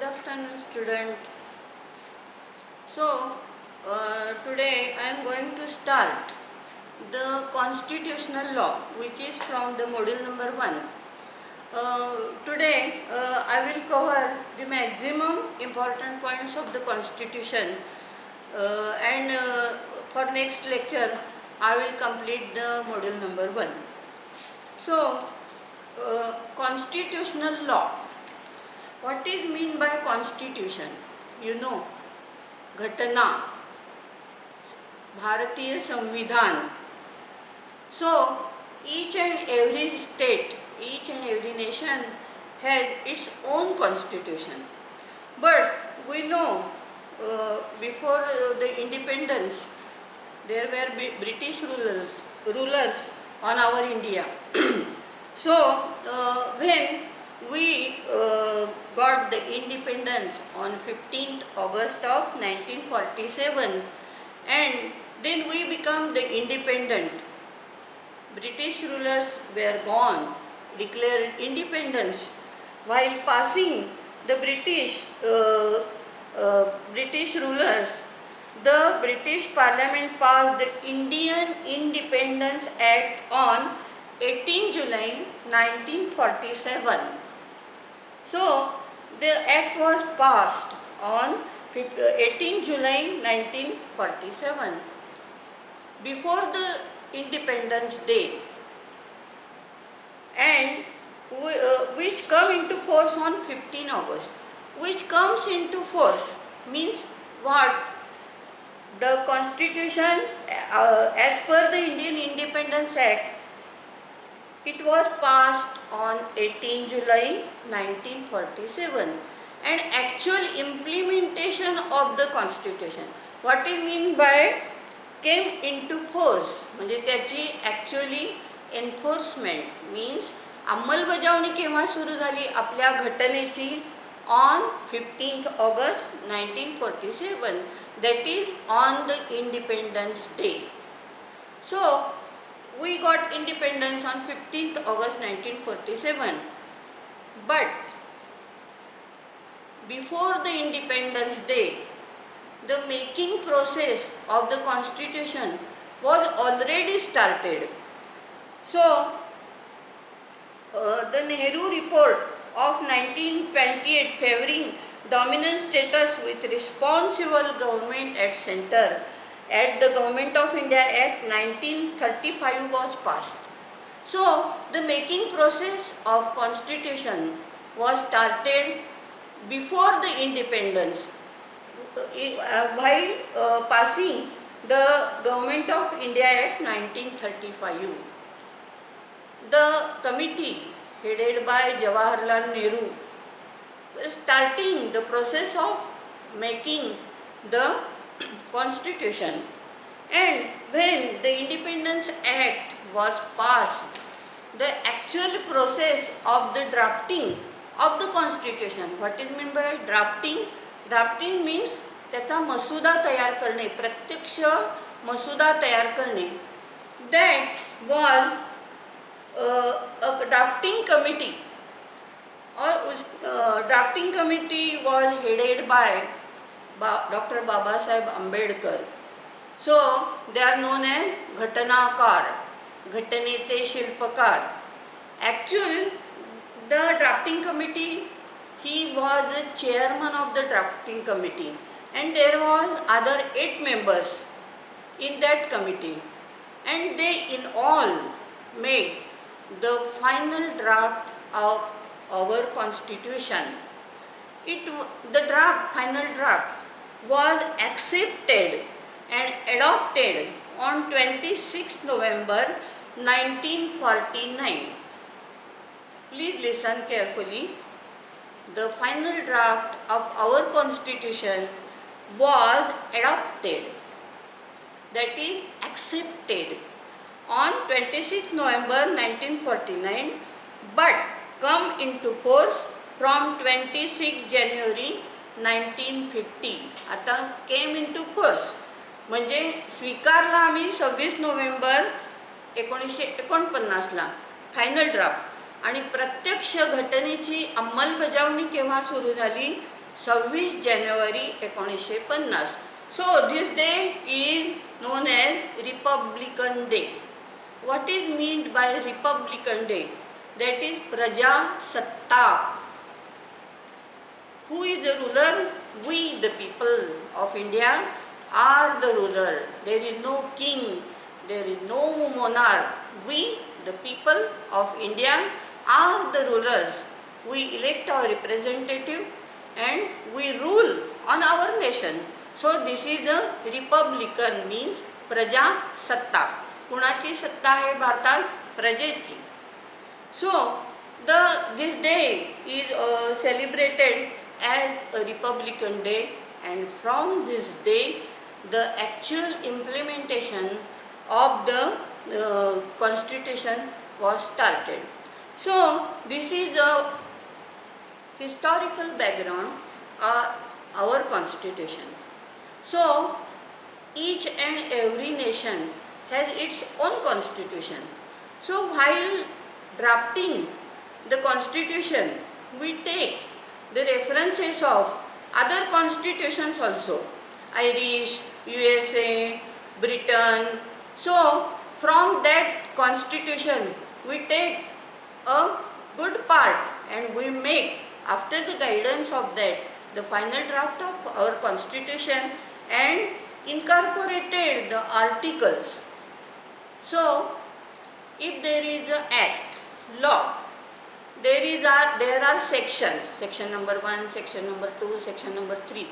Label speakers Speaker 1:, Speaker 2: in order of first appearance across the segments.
Speaker 1: Good afternoon, student. Today I am going to start the constitutional law, which is from the module number 1. Today I will cover the maximum important points of the constitution, and for next lecture I will complete the module number 1. So, constitutional law. What is mean by constitution? You know, घटना, भारतीय संविधान. So each and every state, each and every nation has its own constitution. But we know before the independence there were British rulers on our India. So when we got the independence on 15th August of 1947, and then we become the independent. British rulers were gone, declared independence. While passing the British rulers, the British Parliament passed the Indian Independence Act on 18 July 1947. So, the act was passed on 18 July 1947. Before the Independence Day, and which come into force on 15 August. Which comes into force means what? The Constitution, as per the Indian Independence Act, it was passed on 18 July 1947, and actual implementation of the Constitution, what it mean by came into force, म्हणजे त्याची actually enforcement means अंमलबजावणी केव्हा सुरू झाली आपल्या घटनेची on 15th August 1947, that is on the Independence Day. So we got independence on 15th August 1947, but before the Independence Day, the making process of the Constitution was already started. So, the Nehru Report of 1928 favoring dominant status with responsible government at center at the Government of India Act 1935 was passed. So, the making process of Constitution was started before the independence, while passing the Government of India Act 1935. The committee headed by Jawaharlal Nehru was starting the process of making the Constitution, and when the Independence Act was passed, the actual process of the drafting of the Constitution, what is meant by drafting? Drafting means त्याचा मसुदा तयार करणे, प्रत्यक्ष मसुदा तयार करणे. That was a drafting committee, or drafting committee was headed by Dr. Babasaheb Ambedkar. So they are known as घटनाकार, घटनेचे शिल्पकार. Actually, the drafting committee, he was the chairman of the drafting committee, and there was other 8 members in that committee, and they in all made the final draft of our Constitution. The final draft was accepted and adopted on 26 November 1949. Please listen carefully. The final draft of our Constitution was adopted, that is accepted, on 26 November 1949, but come into force from 26 January 1950. आता came into force म्हणजे स्वीकारला आम्ही 26 November 1949 ला final draft, आणि प्रत्यक्ष घटनेची अंमलबजावणी केव्हा सुरू झाली 26 जानेवारी 1950. So this day is known as Republican Day. What is meant by Republican Day? That is Prajasattak. Who is the ruler? We, the people of India, are the ruler. There is no king, there is no monarch. We, the people of India, are the rulers. We elect our representative and we rule on our nation. So this is the Republican, means Prajasattak. कुणाची सत्ता आहे भारतात? प्रजेची. So this day is celebrated as a Republican Day, and from this day the actual implementation of the Constitution was started. So this is a historical background of our Constitution. So each and every nation has its own Constitution. So while drafting the Constitution, we take the references of other constitutions also, Irish, USA, Britain. So from that constitution we take a good part and we make, after the guidance of that, the final draft of our constitution and incorporated the articles. So if there is an act, law, there are sections, section number 1, section number 2, section number 3.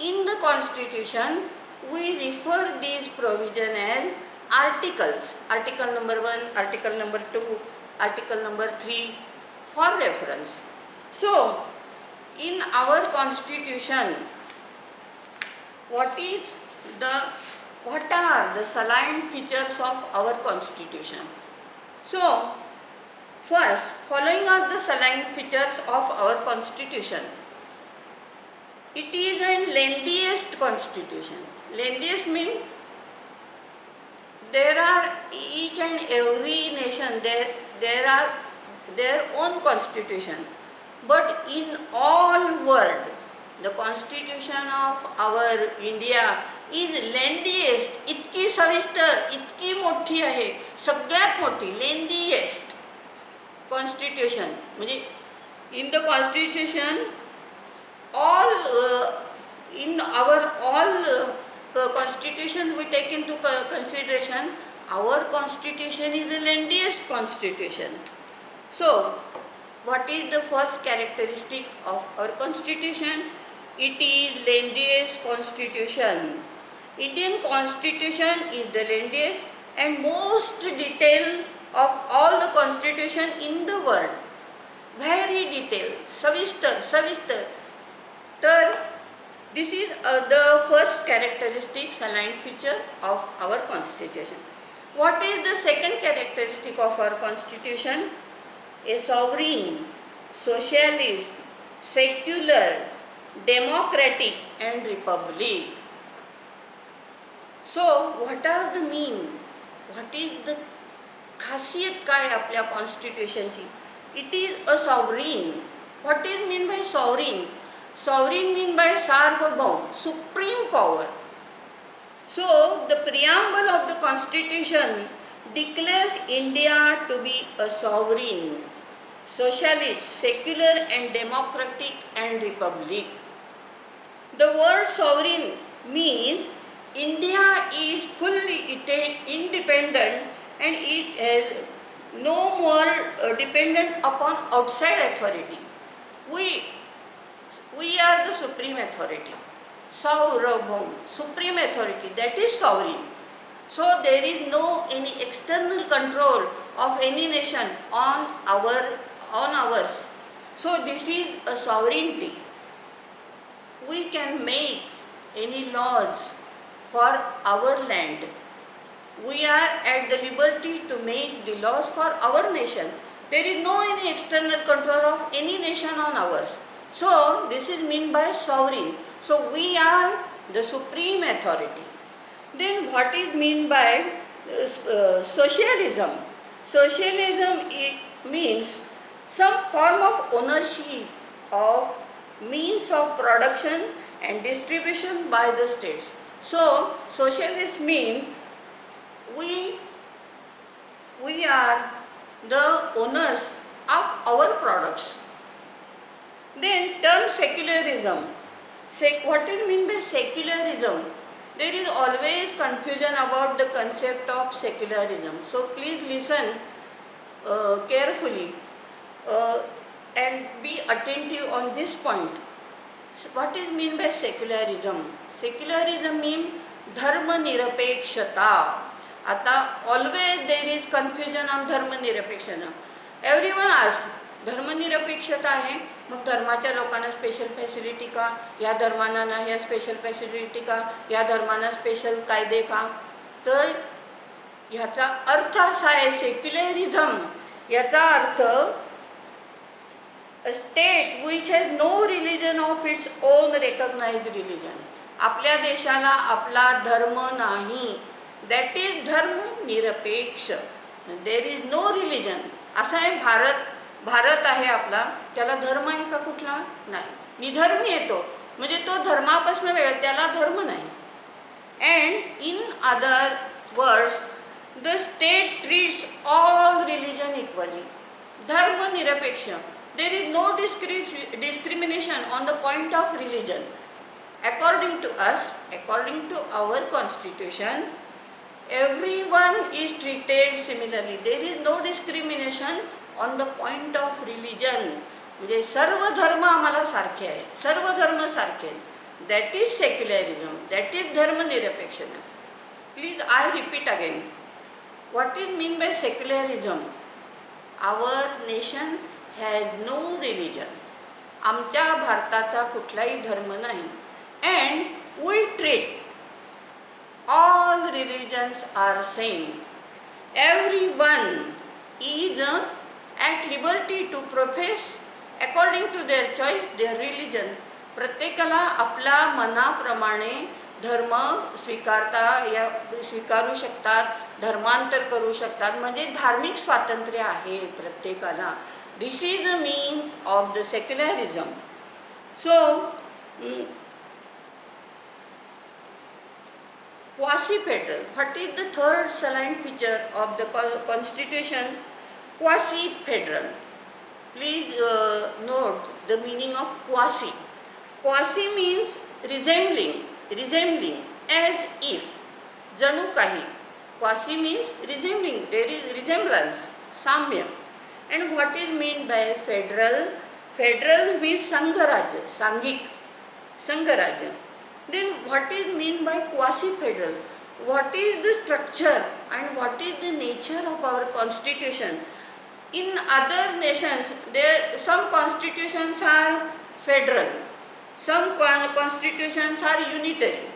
Speaker 1: In the constitution we refer these provision as articles, article number 1, article number 2, article number 3 for reference. So in our constitution, what are the salient features of our constitution? So first, following are the salient features of our constitution. It is a lengthiest constitution. Lengthiest means there are each and every nation there are their own constitution, but in all world the constitution of our India is lengthiest. इतकी सविस्तर, इतकी मोठी आहे, सगळ्यात मोठी, lengthiest constitution. म्हणजे in the constitution all in our constitutions we take into consideration, our constitution is the lengthiest constitution. So what is the first characteristic of our constitution? It is lengthiest constitution. Indian constitution is the lengthiest and most detailed of all the constitution in the world. Very detailed, savistar. This is the first characteristic, salient feature of our constitution. What is the second characteristic of our constitution? A sovereign, socialist, secular, democratic and republic. So what are the mean? What is the खासियत काय आपल्या कॉन्स्टिट्यूशनची? It is a sovereign. What is mean by sovereign? Sovereign mean by Sarvabhaum, supreme power. So the preamble of the constitution declares India to be a sovereign, socialist, secular and democratic and republic. The word sovereign means India is fully independent and it is no more dependent upon outside authority. We are the supreme authority. Saurabham, supreme authority, that is sovereign. So there is no any external control of any nation on ours. So this is a sovereignty. We can make any laws for our land. We are at the liberty to make the laws for our nation. There is no any external control of any nation on ours. So this is meant by sovereign. So we are the supreme authority. Then what is meant by socialism? Socialism means some form of ownership of means of production and distribution by the states. So socialist mean we are the owners of our products. Then term secularism. What do you mean by secularism? There is always confusion about the concept of secularism. So please listen carefully and be attentive on this point. So what is mean by secularism? Secularism means dharma-nirapekshata. आता always there is confusion of धर्मनिरपेक्षता. Everyone asks, धर्मनिरपेक्षता आहे मग धर्माच्या लोकांना special facility का, या धर्मांना ना ह्या स्पेशल फॅसिलिटी का, या धर्मांना स्पेशल कायदे का. तर ह्याचा अर्थ असा आहे सेक्युलरिझम याचा अर्थ a state which has no religion of its own recognized religion. आपल्या देशाला आपला धर्म नाही, that is धर्म निरपेक्ष. there is no religion. असा आहे भारत आहे आपला, त्याला धर्म आहे का कुठला नाही, निधर्मी येतो म्हणजे तो धर्मापासून वेळ, त्याला धर्म नाही. and in other words the state treats all religion equally. धर्म निरपेक्ष. There is no discrimination on the point of religion. According to us, according to our constitution, everyone is treated similarly. There is no discrimination on the point of religion. म्हणजे सर्व धर्म आम्हाला सारखे आहेत, सर्व धर्म सारखे आहेत. That is secularism. That is धर्मनिरपेक्षता. Please, I repeat again. What is mean by secularism? Our nation has no religion. आमच्या भारताचा कुठलाही धर्म नाही. And we treat all religions are same. Everyone is at liberty to profess according to their choice their religion. प्रत्येकाला आपला मनाप्रमाणे धर्म स्वीकारू शकतात, धर्मांतर करू शकतात, म्हणजे धार्मिक स्वातंत्र्य आहे प्रत्येकाला. This is the means of the secularism. So, quasi-federal. What is the third saline feature of the constitution? Quasi-federal. Please note the meaning of quasi. Quasi means resembling, as if. जणू काही. Quasi means resembling. There is resemblance, samya. And what is meant by federal? Federal means संघराज्य, सांघिक, संघराज्य. Then what is meant by quasi-federal? What is the structure and what is the nature of our constitution? In other nations, some constitutions are federal, some constitutions are unitary.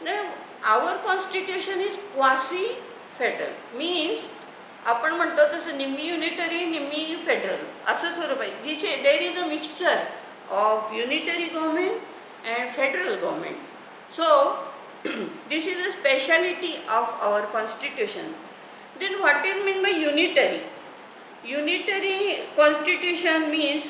Speaker 1: Then our constitution is quasi-federal. Means आपण म्हणतो तसं निम्मी unitary निम्मी federal असं स्वरूप आहे. There is a mixture of unitary government and federal government. So this is a speciality of our constitution. Then what is mean by unitary? Unitary constitution means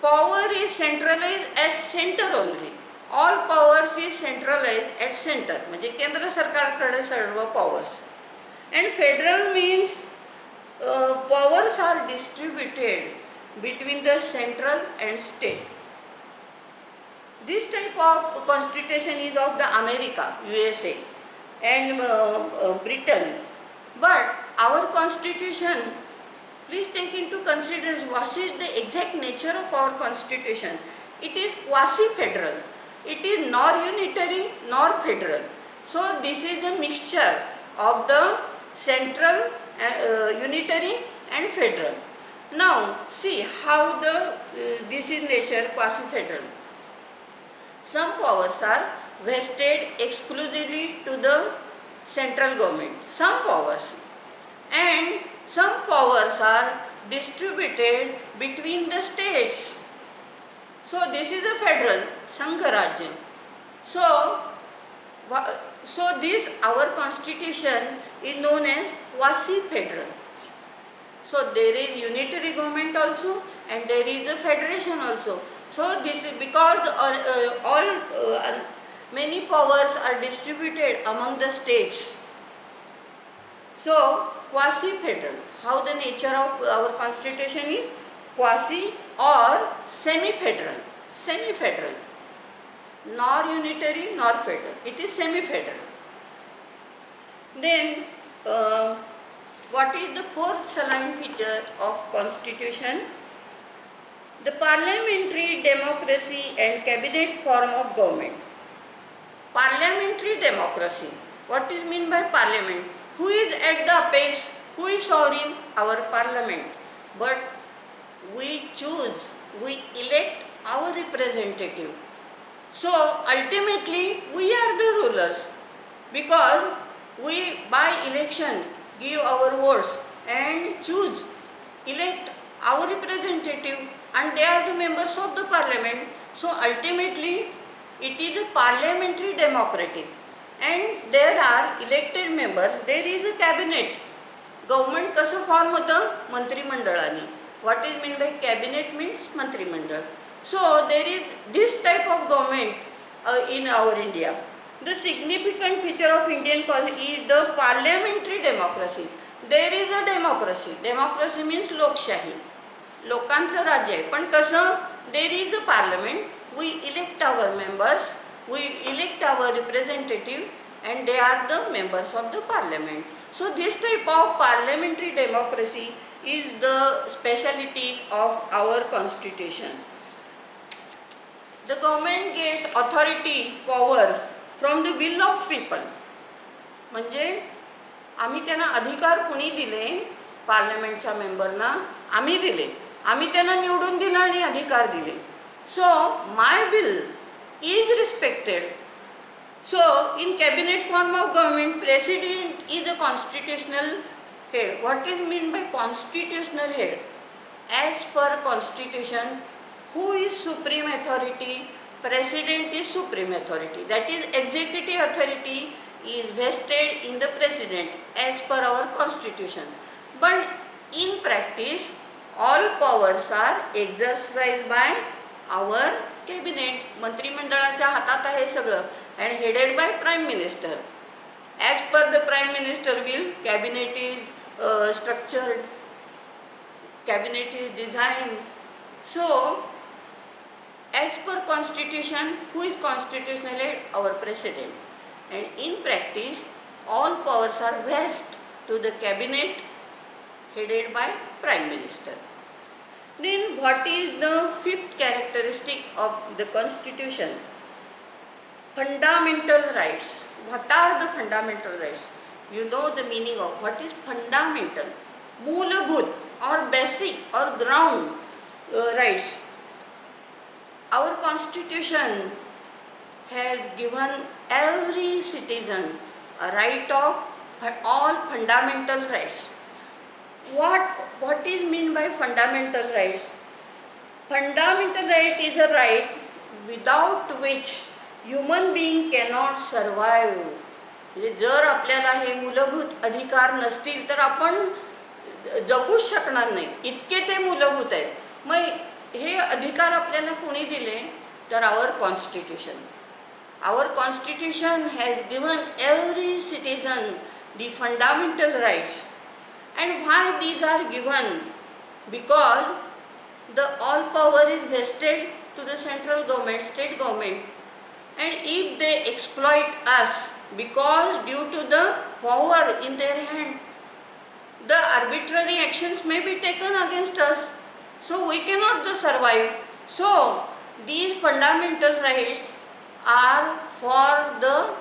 Speaker 1: power is centralize at centre only. All powers is centralize at centre, म्हणजे केंद्र सरकारकडे सर्व powers. And federal means powers are distributed between the central and state. This type of constitution is of the America, USA and Britain. But our constitution, please take into consideration what is the exact nature of our constitution. It is quasi-federal. It is nor unitary nor federal. So this is a mixture of the central, unitary and federal. Now see how this is nature quasi-federal. Some powers are vested exclusively to the central government. Some powers are distributed between the states. So this is a federal, Sangharajya. So this our constitution is known as quasi-federal. So there is unitary government also and there is a federation also. So this is because many powers are distributed among the states. So quasi-federal. How the nature of our constitution is? Quasi or semi-federal. Semi-federal. Nor unitary nor federal. It is semi-federal. Then what is the fourth saline feature of constitution? The parliamentary democracy and cabinet form of government. Parliamentary democracy. What is mean by parliament? Who is at the apex? Who is sovereign? Our parliament. But we choose, we elect our representative. So ultimately we are the rulers, because we by election give our votes and choose, elect our representative, and they are the members of the parliament. So ultimately it is a parliamentary democratic, and there are elected members. There is a cabinet. Government कसं form होतं? मंत्रिमंडळाने. What is meant by cabinet means मंत्रिमंडळ. So there is this type of government in our India. The significant feature of Indian constitution is the parliamentary democracy. There is a democracy. Democracy means लोकशाही. लोकांचं राज्य आहे. पण कसं? There is a parliament. We elect our members. We elect our representative, and they are the members of the parliament. So this type of parliamentary democracy is the speciality of our constitution. The government gets authority, power from the will of people. म्हणजे आम्ही त्यांना अधिकार कोणी दिले? पार्लमेंटच्या मेंबरना आम्ही दिले. आम्ही त्यांना निवडून दिलं आणि अधिकार दिले. So my will is respected. So in cabinet form of government, president is a constitutional head. What is meant by constitutional head? As per constitution, who is supreme authority? President is supreme authority. That is, executive authority is vested in the president as per our constitution. But in practice, all powers are exercised by our cabinet. मंत्रिमंडळाच्या हातात आहे सगळं, and headed by prime minister. As per the prime minister will, cabinet is structured, cabinet is designed. So as per constitution, who is constitutional head? Our president. And in practice, all powers are vested to the cabinet headed by prime minister. Then what is the fifth characteristic of the constitution? Fundamental rights. What are the fundamental rights? You know the meaning of what is fundamental. मूलभूत or basic or ground rights. Our constitution has given every citizen a right of all fundamental rights. What is meant by fundamental rights? Fundamental right is a right without which human being cannot survive. म्हणजे जर आपल्याला हे मूलभूत अधिकार नसतील तर आपण जगूच शकणार नाही, इतके ते मूलभूत आहेत. मग हे अधिकार आपल्याला कोणी दिले? तर our constitution. Our constitution has given every citizen the fundamental rights. And why these are given? Because the all power is vested to the central government, state government, and if they exploit us, because due to the power in their hand, the arbitrary actions may be taken against us, so we cannot survive. So these fundamental rights are for the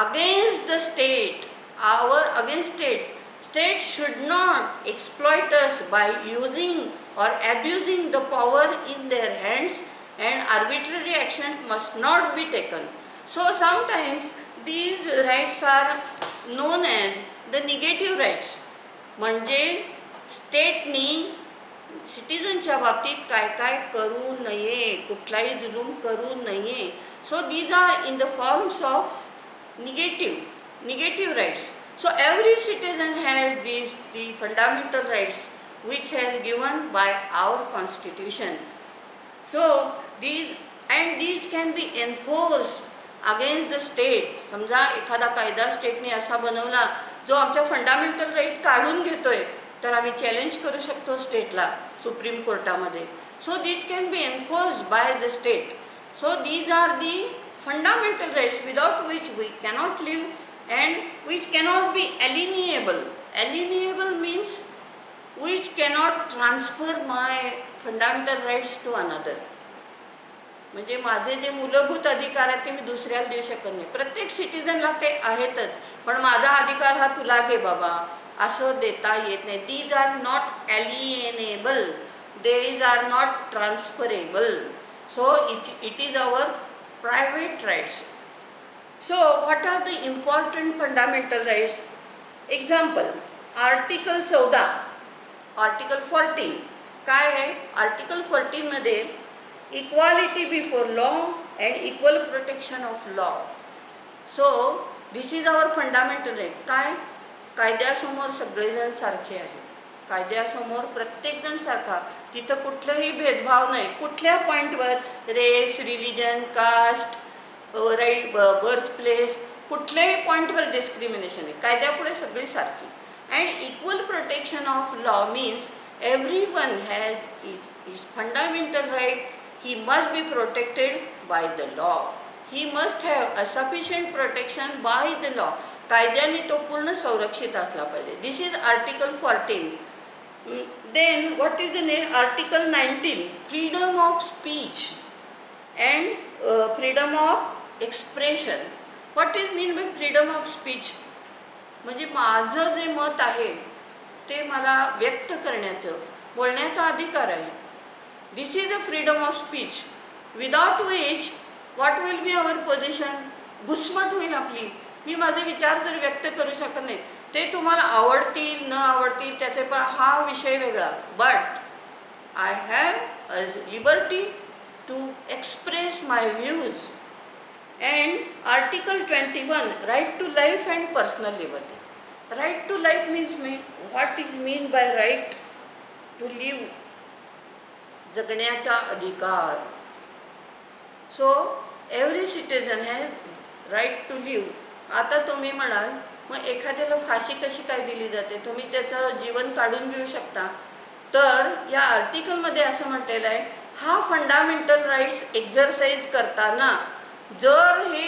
Speaker 1: against the state, our against state. State should not exploit us by using or abusing the power in their hands, and arbitrary actions must not be taken. So sometimes these rights are known as the negative rights. म्हणजे स्टेटनी सिटीजनच्या बाबतीत काय काय करू नये, कुठलाही जुलूम करू नये. So these are in the forms of negative rights. So every citizen has the fundamental rights which has given by our constitution. So these can be enforced against the state. समजा एखादा कायदा स्टेटने असा बनवला जो आमच्या फंडामेंटल राईट काढून घेतोय, तर आम्ही चॅलेंज करू शकतो स्टेटला सुप्रीम कोर्टामध्ये. So that can be enforced by the state. So these are the fundamental rights without which we cannot live and which cannot be alienable. Alienable means which cannot transfer my fundamental rights to another. म्हणजे माझे जे मूलभूत अधिकार आहेत ते मी दुसऱ्याला देऊ शकत नाही. प्रत्येक सिटीजनला ते आहेतच, पण माझा अधिकार हा तुला घे बाबा असं देता येत नाही. These are not alienable, these are not transferable. So it is our private rights. So what are the important fundamental rights? Example, article 14, article 14 काय आहे? आर्टिकल 14 मध्ये equality before law and equal protection of law. So this is our fundamental right. काय? कायद्यासमोर सगळेजण सारखे आहेत. कायद्यासमोर प्रत्येकजण सारखा, तिथं कुठलंही भेदभाव नाही. कुठल्या पॉईंटवर race, religion, caste, right, birth place, कुठल्याही पॉईंटवर डिस्क्रिमिनेशन आहे. कायद्यापुढे सगळी सारखी. And equal protection of law means everyone has his fundamental right. He must be protected by the law. He must have a sufficient protection by the law. कायद्याने तो पूर्ण संरक्षित असला पाहिजे. This is article 14. Then what is the name? Article 19, freedom of speech and freedom of expression. What is mean by freedom of speech? म्हणजे माझं जे मत आहे ते मला व्यक्त करण्याचं, बोलण्याचा अधिकार आहे. This is a freedom of speech. Without which what will be our position? घुसमट होईल आपली. मी माझे विचार जर व्यक्त करू शकत नाही, ते तुम्हाला आवडतील न आवडतील त्याचे पण हा विषय वेगळा. But I have a liberty to express my views. And article 21, right to life and personal liberty. Right to life means what is mean by right to live? जगण्याचा अधिकार. So every citizen has right to live. आता तुम्ही म्हणाल मग एखाद्याला फाशी कशी काय दिली जाते? तुम्ही त्याचं जीवन काढून घेऊ शकता. तर या आर्टिकलमध्ये असं म्हटलेलं आहे, हा फंडामेंटल राईट्स एक्झरसाइज करताना जर हे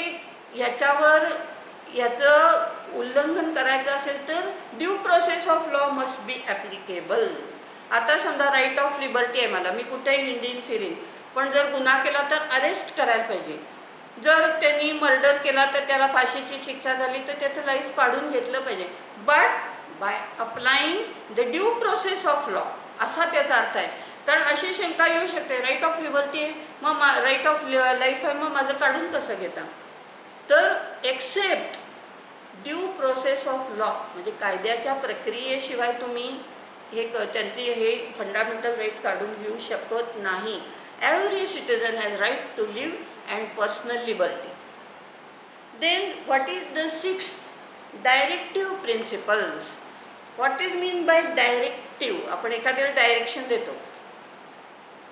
Speaker 1: याचं उल्लंघन करायचं असेल तर due process of law must be applicable. आता समजा राईट ऑफ लिबर्टी आहे मला, मी कुठेही हिंडीन फिरीन, पण जर गुन्हा केला तर अरेस्ट करायला पाहिजे. जर त्यांनी मर्डर केला तर त्याला फाशीची शिक्षा झाली तर त्याचं लाईफ काढून घेतलं पाहिजे. But by applying the due process of law असा त्याचा अर्थ आहे. कारण अशी शंका येऊ शकते, राईट ऑफ लिबर्टी आहे मग राईट ऑफ लाईफ आहे, मग माझं काढून कसं घेता? तर except due process of law म्हणजे कायद्याच्या प्रक्रियेशिवाय तुम्ही त्यांचे हे फंडामेंटल राईट काढून घेऊ शकत नाही. Every citizen has right to live and personal liberty. Then what is the 6th directive principles. What is mean by directive? आपण एखाद्याला डायरेक्शन देतो.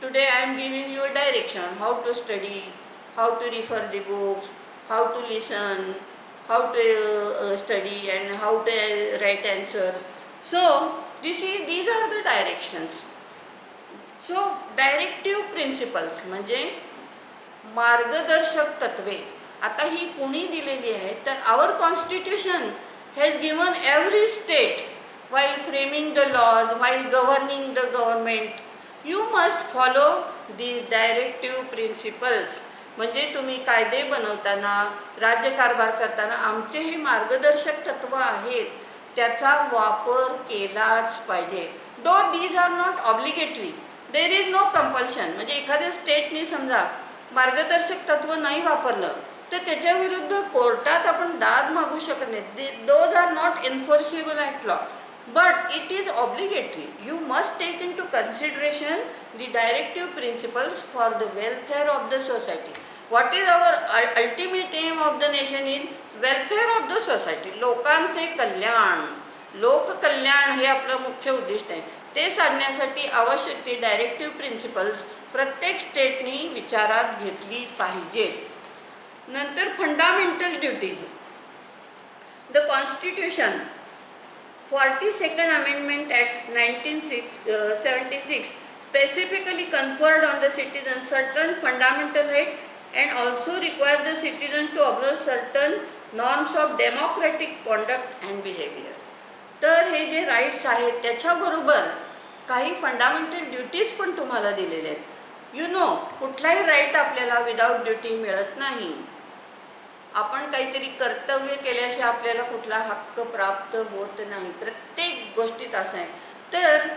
Speaker 1: Today I am giving you a direction, how to study, how to refer the books, how to listen, how to study and how to write answers. So these are the directions. So directive principles म्हणजे मार्गदर्शक तत्वे. आता ही कोणी दिलेली आहेत? तर our constitution has given every state while framing the laws, while governing the government, you must follow these directive principles. म्हणजे तुम्ही कायदे बनवताना, राज्यकारभार करताना आमचे हे मार्गदर्शक तत्व आहेत त्याचा वापर केलाच पाहिजे. Though these are not obligatory, there is no compulsion. म्हणजे एखाद्या स्टेटने समजा मार्गदर्शक तत्व नाही वापरलं तर त्याच्याविरुद्ध कोर्टात आपण दाद मागू शकत नाही. Those are not enforceable at law, but it is obligatory. You must take into consideration the directive principles for the welfare of the society. What is our ultimate aim of the nation is welfare of the society. लोकांचे कल्याण, लोककल्याण हे आपलं मुख्य उद्दिष्ट आहे. ते साधण्यासाठी आवश्यक ती डायरेक्टिव्ह प्रिन्सिपल्स प्रत्येक स्टेटनी विचारात घेतली पाहिजेत. नंतर fundamental duties. The constitution 42nd Amendment Act 1976 specifically conferred on the citizen certain fundamental rights and also required the citizen to observe certain norms of democratic conduct and behavior. तर हे जे rights आहेत त्याच्याबरोबर काही फंडामेंटल ड्युटीज पण तुम्हाला दिलेले आहेत. यू नो, कुठलाही राईट आपल्याला विदाऊट ड्युटी मिळत नाही. आपण काहीतरी कर्तव्य केल्याशिवाय आपल्याला कुठला हक्क प्राप्त होत नाही. प्रत्येक गोष्टीत असं आहे. तर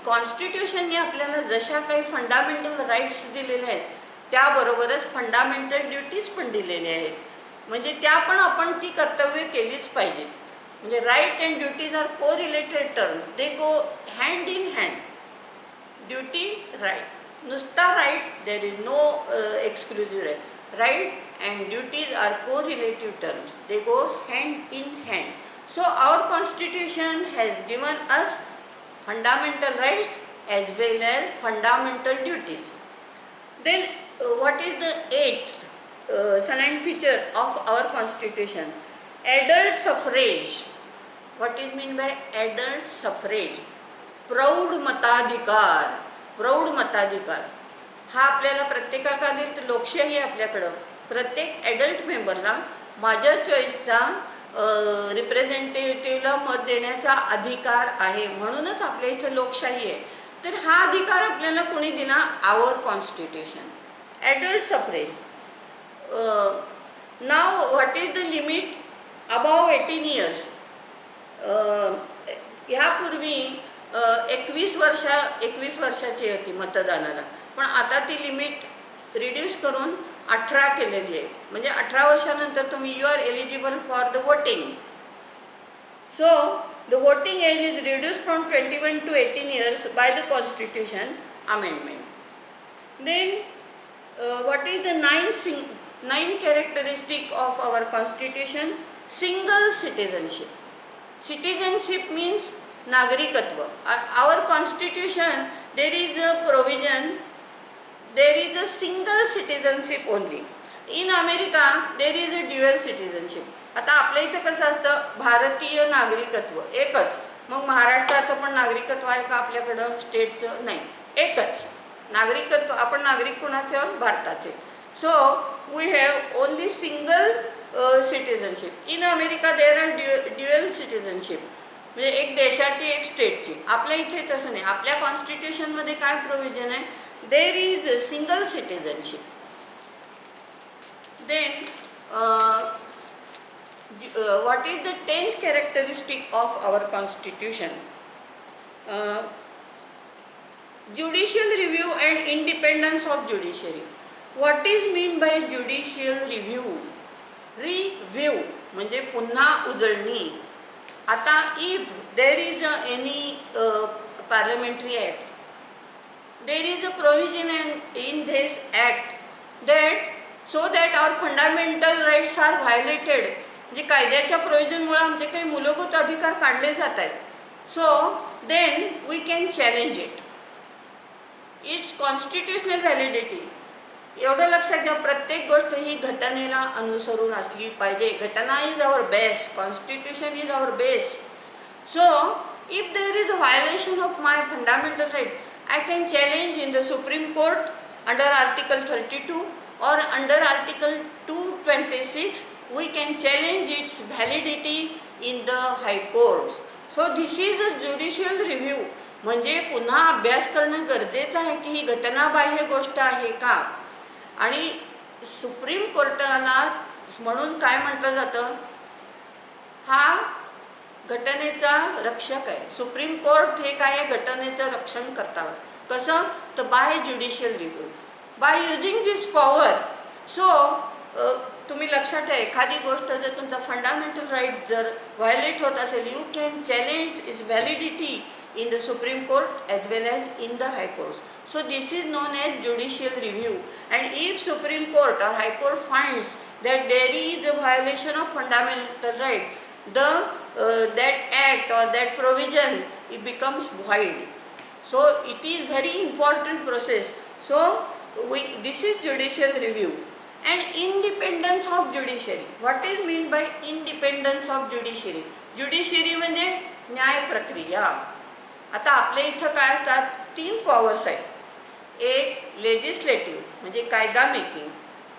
Speaker 1: कॉन्स्टिट्यूशनने आपल्याला जशा काही फंडामेंटल राईट्स दिलेले आहेत त्याबरोबरच फंडामेंटल ड्युटीज पण दिलेल्या आहेत. म्हणजे त्या पण आपण ती कर्तव्य केलीच पाहिजेत. म्हणजे right and duties are correlated term, they go hand in hand. Duty right, नुसता right, there is no exclusive right. Right and duties are correlative terms, they go hand in hand. So our constitution has given us fundamental rights as well as fundamental duties. Then what is the eighth salient feature of our constitution? Adult suffrage. What is mean by adult suffrage? प्रौढ मताधिकार. प्रौढ मताधिकार हा आपल्याला प्रत्येकाला दिल. तर लोकशाही आपल्याकडं प्रत्येक ॲडल्ट मेंबरला माझ्या चॉईसचा रिप्रेझेंटेटिव्हला मत देण्याचा अधिकार आहे. म्हणूनच आपल्या इथं लोकशाही आहे. तर हा अधिकार आपल्याला कोणी दिला? Our constitution. Adult suffrage. Now what is the limit? Above 18 years. ह्यापूर्वी 21 वर्षाची होती मतदानाला, पण आता ती लिमिट रिड्यूस करून 18 केलेली आहे. म्हणजे 18 वर्षानंतर तुम्ही you are eligible for the voting. So the voting age is reduce from 21 to 18 years by the constitution amendment. Then what is the nine characteristic of our constitution? Single citizenship. Citizenship means नागरिकत्व. Our constitution there is a provision, there is a single citizenship only. In America there is a dual citizenship. आता आपल्या इथं कसं असतं? भारतीय नागरिकत्व एकच. मग महाराष्ट्राचं पण नागरिकत्व आहे का आपल्याकडं? स्टेटचं नाही, एकच नागरिकत्व. आपण नागरिक कोणाचे आहोत? भारताचे. So we have only single citizenship. In America there are dual citizenship, म्हणजे एक देशाची एक स्टेटची. आपल्या इथे तसं नाही. आपल्या कॉन्स्टिट्यूशनमध्ये काय प्रोव्हिजन आहे? There is a single citizenship. Then what is the 10th characteristic of our constitution? Judicial review and independence of judiciary. What is mean by judicial review? Review म्हणजे पुन्हा उजळणी. आता if there is any parliamentary act, there is a provision in this act that so that our fundamental rights are violated. म्हणजे कायद्याच्या प्रोव्हिजनमुळे आमचे काही मूलभूत अधिकार काढले जात आहेत. So then we can challenge it. It's constitutional validity. एवढं लक्षात घ्या, प्रत्येक गोष्ट ही घटनेला अनुसरून असली पाहिजे. घटना is our base, constitution is our base. So if there is a violation of my fundamental right, I can challenge in the Supreme Court under Article 32 or under Article 226. We can challenge its validity in the High Courts. So this is a judicial review. म्हणजे पुन्हा अभ्यास करणं गरजेचं आहे की ही घटनाबाह्य गोष्ट आहे का. आणि सुप्रीम कोर्टाला म्हणून काय म्हटलं जातं? हा घटनेचा रक्षक आहे. सुप्रीम कोर्ट हे काय? घटनेचं रक्षण करतात. कसं? तर by judicial review, by using this power. So तुम्ही लक्षात ठेवा, एखादी गोष्ट जर तुमचा फंडामेंटल राईट जर व्हायोलेट होत असेल, you can challenge it's validity in the Supreme Court as well as in the High Courts. So this is known as judicial review. And if Supreme Court or High Court finds that there is a violation of fundamental right, the that act or that provision it becomes void. So it is very important process. So this is judicial review. And independence of judiciary. What is mean by independence of judiciary? Judiciary म्हणजे न्याय प्रक्रिया. आता आपल्या इथं काय असतात, 3 powers आहेत. एक लेजिस्लेटिव्ह म्हणजे कायदा मेकिंग,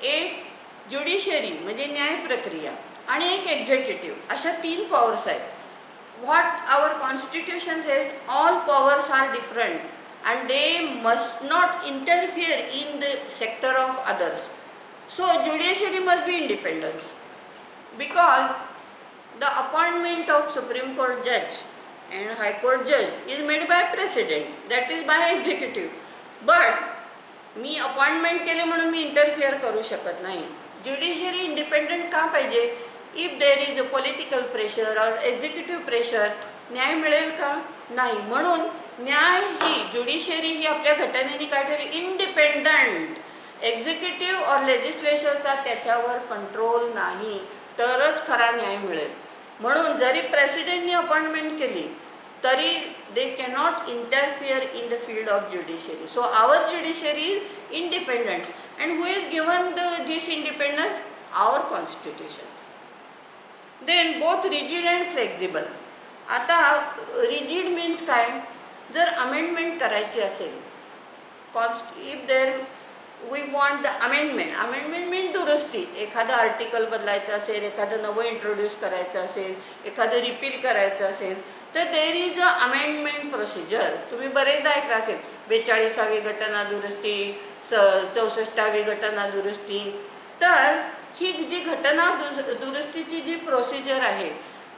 Speaker 1: एक ज्युडिशियरी म्हणजे न्याय प्रक्रिया आणि एक एक्झिक्युटिव्ह, अशा 3 पॉवर्स आहेत. What our constitution says, all powers are different and they must not interfere in the sector of others. So judiciary must be independent because the appointment of Supreme Court judge and High Court judge is made by president, that is by executive. But me appointment केले म्हणून मी interfere करू शकत नाही. Judiciary independent का पाहिजे? If there is a political pressure और executive pressure, न्याय मिळेल का? नाही. म्हणून न्याय ही ज्युडिशियरी ही आपल्या घटनेने काय ठरली? इंडिपेंडंट. एक्झिक्युटिव्ह और लेजिस्लेचरचा त्याच्यावर कंट्रोल नाही, तरच खरा न्याय मिळेल. म्हणून जरी प्रेसिडेंटनी अपॉइंटमेंट केली तरी they cannot interfere in the field of judiciary. So our judiciary is independent. And who is given this independence? Our constitution. Then both rigid and flexible. आता rigid means काय? जर अमेंडमेंट करायची असेल, if there we want the amendment means दुरुस्ती. एखादं article बदलायचं असेल, एखादं नवं इंट्रोड्यूस करायचं असेल, एखादं रिपील करायचं असेल, तर देर इज अ अमेंडमेंट प्रोसिजर. तुम्ही बरेचदा ऐकलं असेल, 42वी घटना दुरुस्ती, 64वी घटना दुरुस्ती. तर ही जी घटना दुरुस्तीची जी प्रोसिजर आहे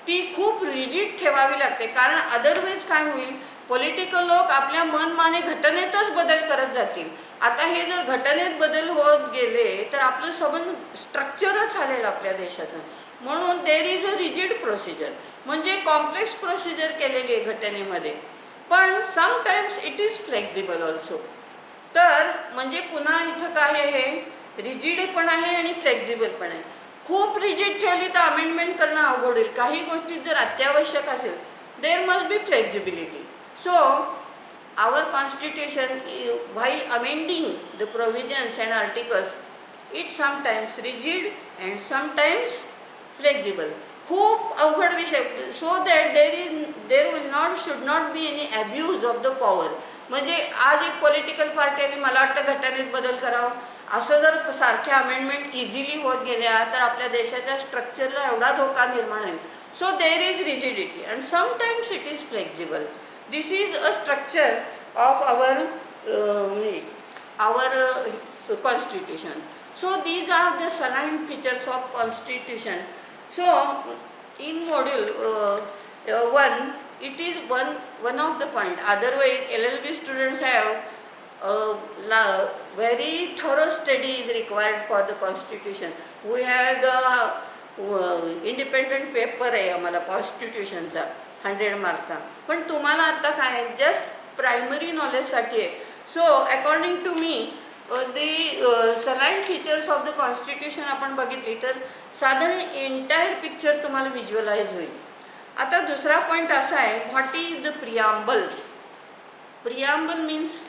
Speaker 1: ती खूप रिजिड ठेवावी लागते, कारण अदरवाईज काय होईल, पॉलिटिकल लोक आपल्या मनमाने घटनेतच बदल करत जातील. आता हे जर घटनेत बदल होत गेले तर आपलं संबंध स्ट्रक्चरच आलेलं आपल्या देशाचं. म्हणून देर इज अ रिजिड प्रोसिजर, म्हणजे कॉम्प्लेक्स प्रोसिजर केलेली आहे घटनेमध्ये. पण sometimes it is flexible also. तर म्हणजे पुन्हा इथं काय आहे, रिजिड पण आहे आणि फ्लेक्झिबल पण आहे. खूप रिजिड ठेवली तर अमेंडमेंट करणं अवघड होईल. काही गोष्टी जर अत्यावश्यक असेल, there must be flexibility. So our constitution, while amending the provisions and articles, it sometimes rigid and sometimes flexible. खूप अवघड विषय, so that there will not should not be any abuse of the power. म्हणजे आज एक political party आली, मला वाटतं घटनेत बदल करावं, असं जर सारख्या अमेंडमेंट इझिली होत गेल्या तर आपल्या देशाच्या स्ट्रक्चरला एवढा धोका निर्माण होईल. So there is rigidity and sometimes it is flexible. This is a structure of our constitution. So these are the salient features of constitution. So in module 1 it is one of the point. Otherwise LLB students have very thorough study is required for the constitution. We have the independent paper आहे आम्हाला कॉन्स्टिट्यूशनचा 100 मार्कचा. पण तुम्हाला आता काय just primary नॉलेजसाठी आहे. So according to me salient features of the constitution आपण बघितली तर साधारण एंटायर पिक्चर तुम्हाला व्हिज्युअलाइज होईल. आता दुसरा पॉईंट असा आहे, what is the preamble. Preamble means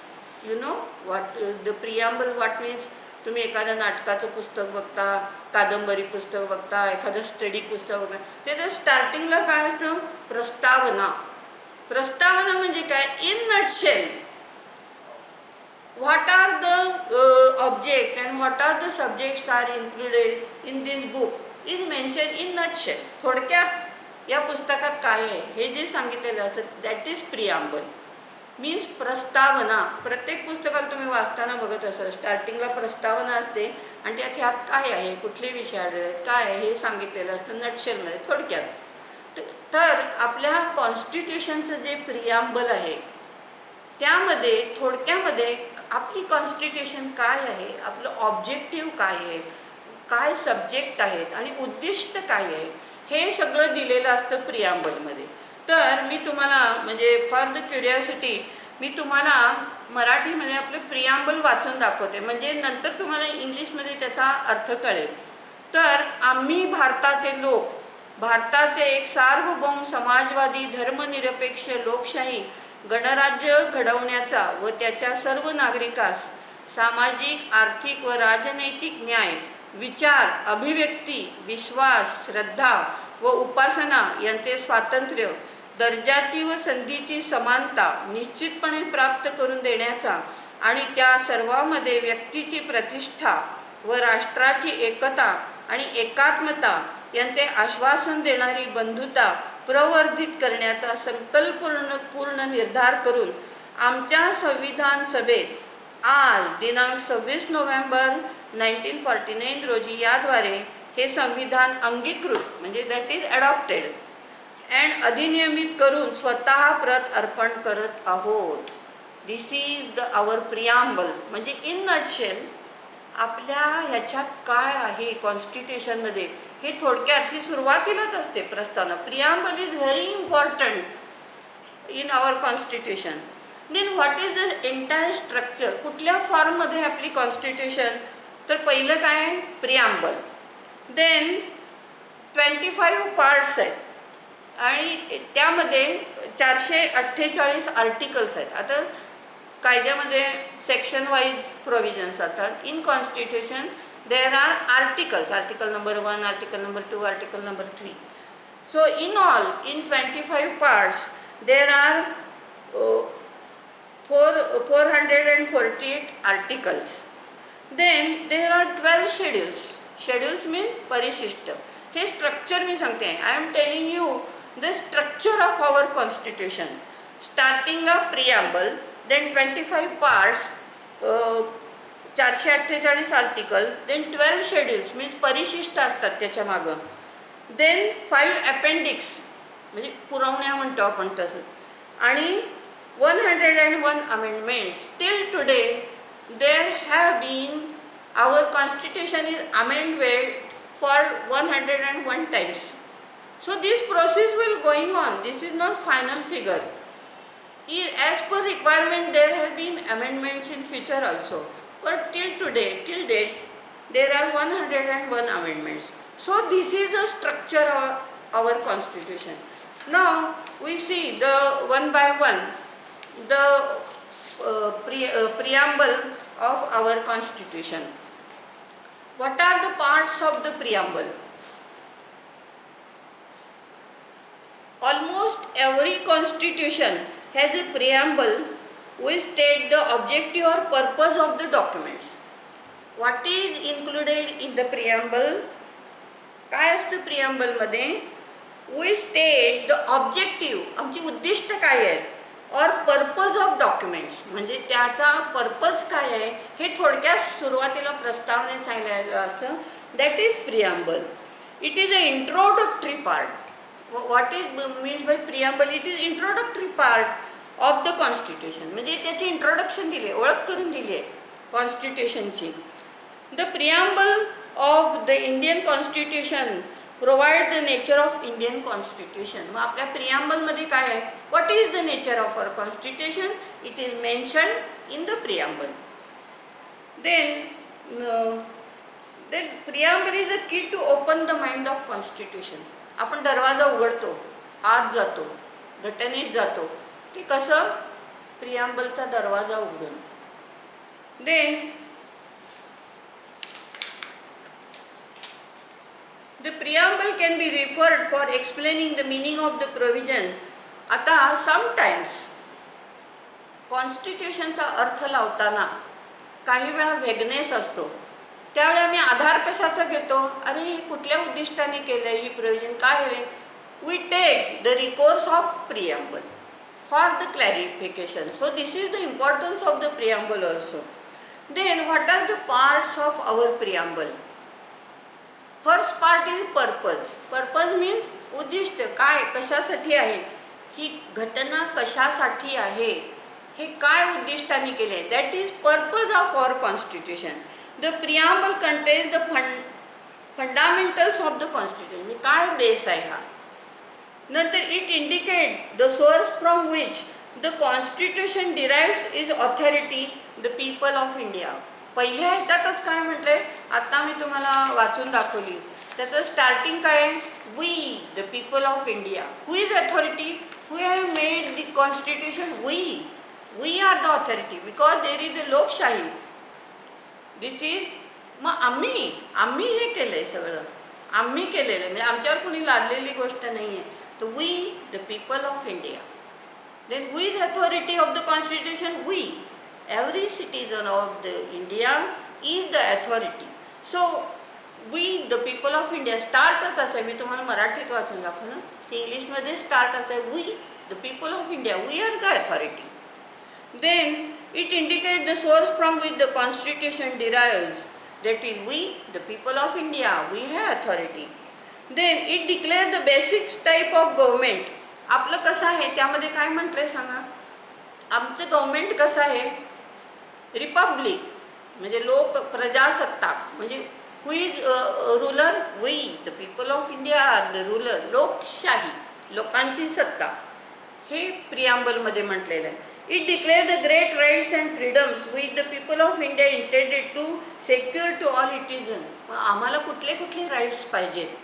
Speaker 1: you know what the preamble what means. तुम्ही एखादं नाटकाचं पुस्तक बघता, कादंबरी पुस्तक बघता, एखादं स्टडी पुस्तक बघता, त्याचं स्टार्टिंगला काय असतं, प्रस्तावना. प्रस्तावना म्हणजे काय, in nutshell what are the object and what are the subjects are included in this book is mentioned in nutshell. थोडक्यात या पुस्तकात काय आहे हे जे सांगितलेलं असतं दॅट इज प्रियाम्बल. मीन्स प्रस्तावना. प्रत्येक पुस्तकाला तुम्ही वाचताना बघत असाल स्टार्टिंगला प्रस्तावना असते आणि त्यात ह्यात काय आहे, कुठले विषय आढळले आहेत, काय आहे हे सांगितलेलं असतं नटशेलमध्ये थोडक्यात. तर आपल्या कॉन्स्टिट्यूशनचं जे प्रियाम्बल आहे त्यामध्ये थोडक्यामध्ये आपली कॉन्स्टिट्यूशन काय आहे, आपलं ऑब्जेक्टिव्ह काय आहे, काय सब्जेक्ट आहेत आणि उद्दिष्ट काय आहे हे सगळं दिलेलं असतं प्रियाम्बलमध्ये. तर मी तुम्हाला म्हणजे फॉर द क्युरिओसिटी मी तुम्हाला मराठीमध्ये आपलं प्रियाम्बल वाचून दाखवते, म्हणजे नंतर तुम्हाला इंग्लिशमध्ये त्याचा अर्थ कळेल. तर आम्ही भारताचे लोक, भारताचे एक सार्वभौम समाजवादी धर्मनिरपेक्ष लोकशाही गणराज्य घडवण्याचा व त्याच्या सर्व नागरिकास सामाजिक, आर्थिक व राजनैतिक न्याय, विचार, अभिव्यक्ती, विश्वास, श्रद्धा व उपासना यांचे स्वातंत्र्य, दर्जाची व संधीची समानता निश्चितपणे प्राप्त करून देण्याचा आणि त्या सर्वांमध्ये व्यक्तीची प्रतिष्ठा व राष्ट्राची एकता आणि एकात्मता यांचे आश्वासन देणारी बंधुता प्रवर्धित करण्याचा संकल्पपूर्ण निर्धार करून आमच्या संविधान सभेत आज दिनांक 26 नोव्हेंबर 1949 रोजी याद्वारे हे संविधान अंगीकृत म्हणजे दॅट इज अडॉप्टेड अँड अधिनियमित करून स्वतः प्रत अर्पण करत आहोत. दिस इज आवर प्रियांबल. म्हणजे इन नटशेल आपल्या ह्याच्यात काय आहे कॉन्स्टिट्यूशनमध्ये हे थोडक्यात ही सुरुवातीलाच असते प्रस्तावना. Preamble is very important in our constitution. Then what is the entire structure, कुठल्या फॉर्ममध्ये आपली कॉन्स्टिट्यूशन, तर पहिलं काय आहे प्रियांबल. देन 25 पार्ट्स आहेत आणि त्यामध्ये 448 आर्टिकल्स आहेत. आता कायद्यामध्ये सेक्शन वाईज प्रोव्हिजन्स असतात. In constitution there are articles, article number 1, article number 2, article number 3. So in all in 25 parts there are 448 articles. Then there are 12 schedules. Schedules mean परिशिष्ट. हे structure मी सांगते. I am telling you the structure of our constitution. Starting of preamble, then 25 parts, 448 articles, then 12 schedules means परिशिष्ट असतात त्याच्या मागं. Then 5 appendix म्हणजे पुरवण्या म्हणतो आपण तसं, आणि 101 amendments. Till today there have been our constitution is amended for 101 times. So this process will going on. This is not final figure. As per requirement, there have been amendments in future also. But till today, till date, there are 101 amendments. So this is the structure of our constitution. Now we see the one by one the preamble of our constitution. What are the parts of the preamble? Almost every constitution has a preamble which state the objective or purpose of the documents. What is included in the preamble? काय असतं preamble मध्ये? We state the objective, आमची उद्दिष्ट काय आहेत, or purpose of documents म्हणजे त्याचा purpose काय आहे हे थोडक्यात सुरुवातीला प्रस्तावनेत सांगितलेलं असतं. That is preamble. It is an introductory part. What is means by preamble? It is introductory part of the constitution. म्हणजे त्याची इंट्रोडक्शन दिली, ओळख करून दिली आहे कॉन्स्टिट्यूशनची. The preamble of the Indian constitution provide the nature of Indian constitution. मग आपल्या प्रियांबलमध्ये काय आहे? What is the nature of our constitution? It is mentioned in the preamble. Then preamble is a key to open the mind of constitution. आपण दरवाजा उघडतो, आत जातो, घटनेत जातो, ते कसं? प्रियांबलचा दरवाजा उघडून. Then the preamble can be referred for explaining the meaning of the provision. आता समटाइम्स कॉन्स्टिट्यूशनचा अर्थ लावताना काही वेळा वेगनेस असतो. त्यावेळी आम्ही आधार कशाचा घेतो? अरे हे कुठल्या उद्दिष्टाने केलं आहे, ही प्रोव्हिजन काय आहे? We take the recourse of preamble for the clarification. So this is the importance of the preamble also. Then what are the parts of our preamble? First part is purpose. Purpose means उद्दिष्ट, काय कशासाठी आहे ही घटना, कशासाठी आहे, हे काय उद्दिष्टाने केले. That is purpose of our constitution. The preamble contains the fundamentals of the constitution. काय बेस आहे हा? नंतर it indicates the source from which the constitution derives its authority, the people of India. पहिल्या ह्याच्यातच काय म्हटलंय, आता मी तुम्हाला वाचून दाखवली. त्याचं स्टार्टिंग काय आहे? We the people of India. Who is authority? Who have made the constitution? We are the authority because there is a लोकशाही. This is मग आम्ही हे केलंय सगळं, आम्ही केलेलं म्हणजे आमच्यावर कोणी लादलेली गोष्ट नाही आहे. तर we the people of India. Then who is authority of the constitution? We. Every citizen of the India is the authority. So we the people of India स्टार्टच असं मी तुम्हाला मराठीत वाचून दाखवलं, ते इंग्लिशमध्ये स्टार्ट असं we the people of India we are the authority. Then it indicates the source from which the constitution derives, that is we the people of India we have authority. Then it declares the basic type of government. आपलं कसं आहे त्यामध्ये काय म्हटलंय सांगा. आमचं government कसं आहे, रिपब्लिक म्हणजे लोक प्रजासत्ताक म्हणजे who is ruler, we the people of India are the ruler. लोकशाही लोकांची सत्ता हे प्रिॲम्बलमध्ये म्हटलेलं आहे. It declare the great rights and freedoms which the people of India intended to secure to all citizen. आम्हाला कुठले कुठले राईट्स पाहिजेत